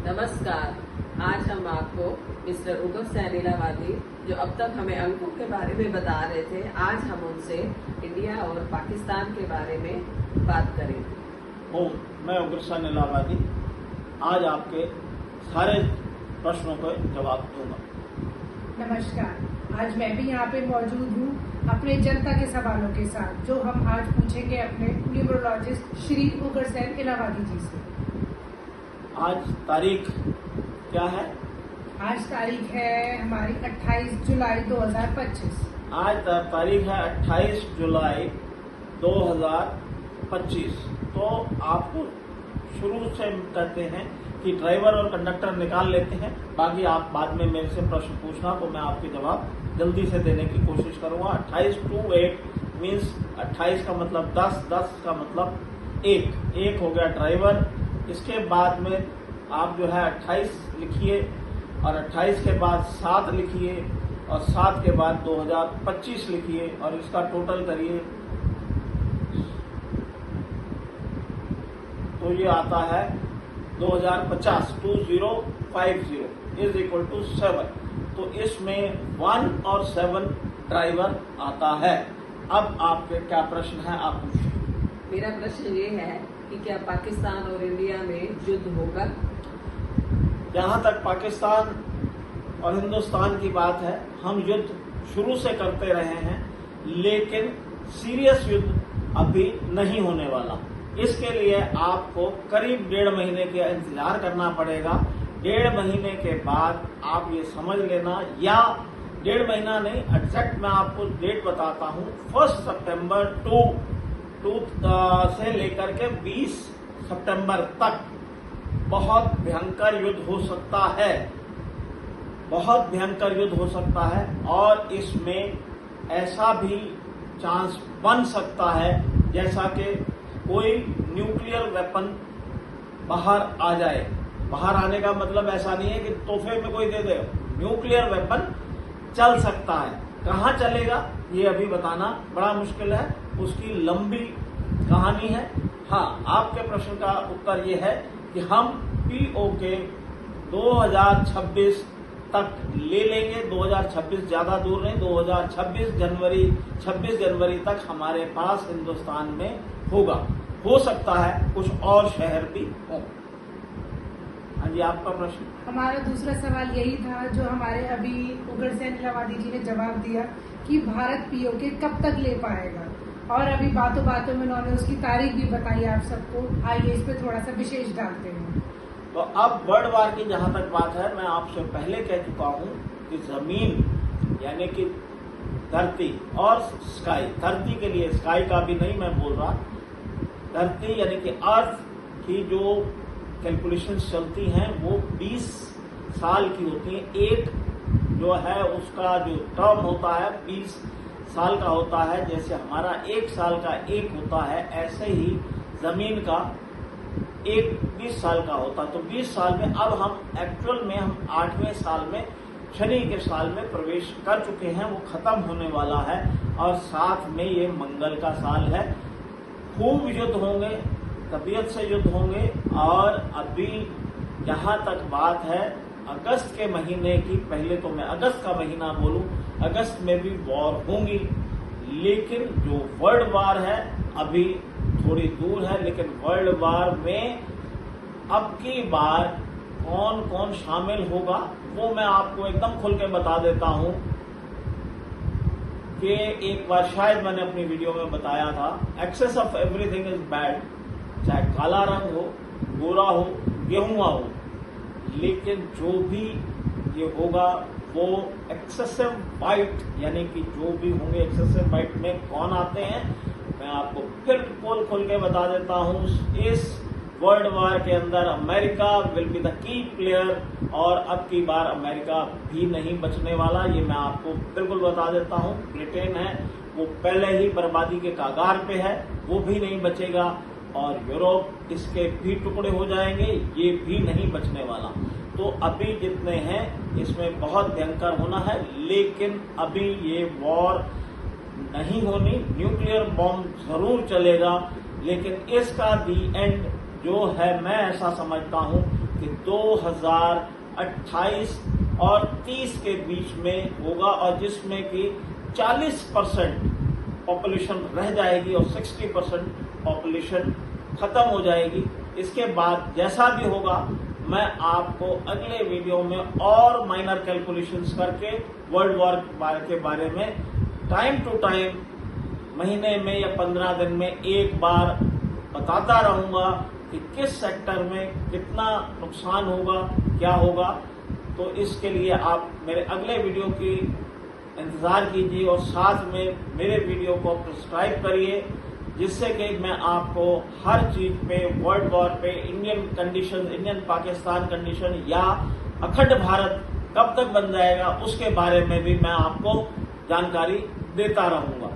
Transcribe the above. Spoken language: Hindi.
नमस्कार। आज हम आपको मिस्टर उगव सैन इलाहाबादी, जो अब तक हमें अंकों के बारे में बता रहे थे, आज हम उनसे इंडिया और पाकिस्तान के बारे में बात करेंगे। मैं उगव सैन इलाहाबादी आज आपके सारे प्रश्नों का जवाब दूंगा। नमस्कार, आज मैं भी यहाँ पे मौजूद हूँ अपने जनता के सवालों के साथ, जो हम आज पूछेंगे अपने न्यूमरोलॉजिस्ट श्री उगव सैन इलाहाबादी जी से। आज तारीख क्या है? आज तारीख है हमारी 28 जुलाई 2025। आज तारीख है 28 जुलाई 2025। तो आपको शुरू से कहते हैं कि ड्राइवर और कंडक्टर निकाल लेते हैं, बाकी आप बाद में मेरे से प्रश्न पूछना तो मैं आपके जवाब जल्दी से देने की कोशिश करूंगा। 28 to 8 मीन्स 28 का मतलब 10, 10 का मतलब 1 हो गया ड्राइवर। इसके बाद में आप जो है 28 लिखिए और 28 के बाद 7 लिखिए और 7 के बाद 2025 लिखिए और इसका टोटल करिए तो ये आता है 2050 2050 इज इक्वल टू 7। तो इसमें 1 और 7 ड्राइवर आता है। अब आपके क्या प्रश्न है, आप पूछिए। मेरा प्रश्न ये है कि क्या पाकिस्तान और इंडिया में युद्ध होगा? जहाँ तक पाकिस्तान और हिंदुस्तान की बात है, हम युद्ध शुरू से करते रहे हैं, लेकिन सीरियस युद्ध अभी नहीं होने वाला। इसके लिए आपको करीब 1.5 महीने का इंतजार करना पड़ेगा। 1.5 महीने के बाद आप ये समझ लेना, या 1.5 महीना नहीं, एग्जैक्ट मैं आपको डेट बताता हूँ। 1 सितंबर 2 से लेकर के 20 सितंबर तक बहुत भयंकर युद्ध हो सकता है, बहुत भयंकर युद्ध हो सकता है। और इसमें ऐसा भी चांस बन सकता है जैसा कि कोई न्यूक्लियर वेपन बाहर आ जाए। बाहर आने का मतलब ऐसा नहीं है कि तोहफे में कोई दे दे, न्यूक्लियर वेपन चल सकता है। कहाँ चलेगा ये अभी बताना बड़ा मुश्किल है, उसकी लंबी कहानी है। हाँ, आपके प्रश्न का उत्तर ये है कि हम पीओके 2026 तक ले लेंगे। 2026 ज्यादा दूर नहीं, 2026 जनवरी तक हमारे पास हिंदुस्तान में होगा। हो सकता है कुछ और शहर भी हो। हाँ जी, आपका प्रश्न। हमारा दूसरा सवाल यही था, जो हमारे अभी उगव सैन इलाहाबादी जी ने जवाब दिया कि भारत पीओके कब तक ले पाएगा, और अभी बातों बातों में उन्होंने उसकी तारीख भी बताई आप सबको। आइए इस पे थोड़ा सा विशेष डालते हैं। तो अब वर्ल्ड वार की जहां तक बात है, मैं आपसे पहले कह चुका हूं कि जमीन यानी कि धरती और स्काई, धरती के लिए स्काई का भी नहीं मैं बोल रहा, धरती यानी कि अर्थ की जो कैलकुलेशंस चलती हैं वो 20 साल की होती हैं। एक जो है उसका जो टर्म होता है 20 साल का होता है। जैसे हमारा 1 साल का 1 होता है, ऐसे ही जमीन का 20 साल का होता है। तो 20 साल में अब हम एक्चुअल में हम 8वें साल में, शनि के साल में प्रवेश कर चुके हैं, वो खत्म होने वाला है। और साथ में ये मंगल का साल है। खूब युद्ध होंगे, तबीयत से युद्ध होंगे। और अभी जहां तक बात है अगस्त के महीने की, पहले तो मैं अगस्त का महीना बोलूं, अगस्त में भी वॉर होंगी। लेकिन जो वर्ल्ड वार है अभी थोड़ी दूर है, लेकिन वर्ल्ड वार में अब की बार कौन कौन शामिल होगा वो मैं आपको एकदम खुल के बता देता हूं कि एक बार शायद मैंने अपनी वीडियो में बताया था, excess of everything is bad. चाहे काला रंग हो, गोरा हो, गेहुआ हो, लेकिन जो भी ये होगा वो एक्सेसिव वाइट, यानी कि जो भी होंगे एक्सेसिव वाइट में कौन आते हैं मैं आपको फिर खोल खोल के बता देता हूं। इस वर्ल्ड वार के अंदर America will be the key player, और अब की बार अमेरिका भी नहीं बचने वाला, ये मैं आपको बिल्कुल बता देता हूं। ब्रिटेन है वो पहले ही बर्बादी के कागार पे है, वो भी नहीं बचेगा। और यूरोप, इसके भी टुकड़े हो जाएंगे, ये भी नहीं बचने वाला। तो अभी जितने हैं इसमें बहुत भयंकर होना है, लेकिन अभी ये वॉर नहीं होनी। न्यूक्लियर बॉम्ब जरूर चलेगा, लेकिन इसका दी एंड जो है मैं ऐसा समझता हूं कि 2028 और 30 के बीच में होगा, और जिसमें कि 40% पॉपुलेशन रह जाएगी और 60% पॉपुलेशन खत्म हो जाएगी। इसके बाद जैसा भी होगा मैं आपको अगले वीडियो में और माइनर कैलकुलेशंस करके वर्ल्ड वॉर के बारे में टाइम टू टाइम महीने में या 15 दिन में एक बार बताता रहूंगा कि किस सेक्टर में कितना नुकसान होगा, क्या होगा। तो इसके लिए आप मेरे अगले वीडियो की इंतजार कीजिए और साथ में मेरे वीडियो को सब्सक्राइब करिए, जिससे कि मैं आपको हर चीज पे, वर्ल्ड वॉर पे, Indian condition, Indian Pakistan condition या अखंड भारत कब तक बन जाएगा उसके बारे में भी मैं आपको जानकारी देता रहूंगा।